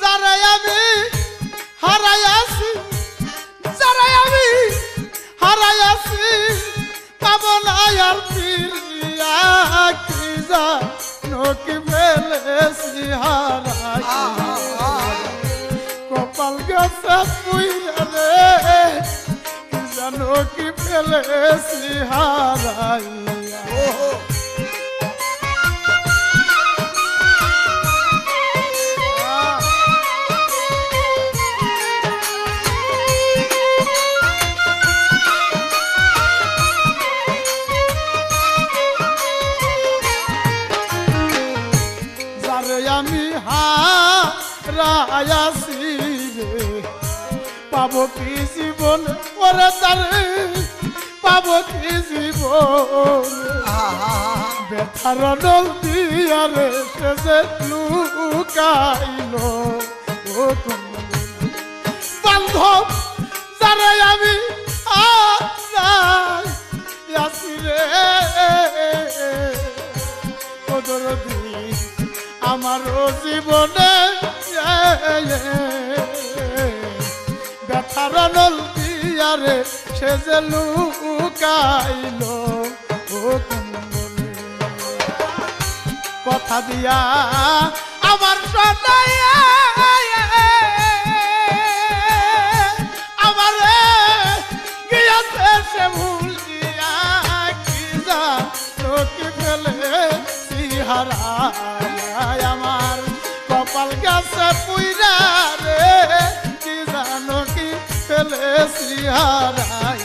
যারাই আমি হারাইয়াছি, যারাই আমি হারাইয়াছি, পাবো না আর ফিরিয়া, কি জানো কি ফেলেছি হারাইয়া, কপাল গেছে পুইরা রে, কি জানো কি ফেলেছি হারাইয়া। আমি হারাইয়াছি রে, পাবো কি জীবন ওরে তারে, পাবো কি জীবন, ব্যথার ডল দিয়ারে সে যে লুকাইল, ও বান্ধব যারে আমি হারাইয়াছি রে, ওদের আমারও জীবনে ব্যথার নল দিয়ারে সে যে লুকাইল, ও কথা দিয়া আমার শোনাইয়া আমারে গিয়াছে সে ভুল দিয়া, কি জানো কি ফেলে হারায় আমার, কপাল গেছে পুইরা রে, কি জানো কি ফেলেছি হারায়।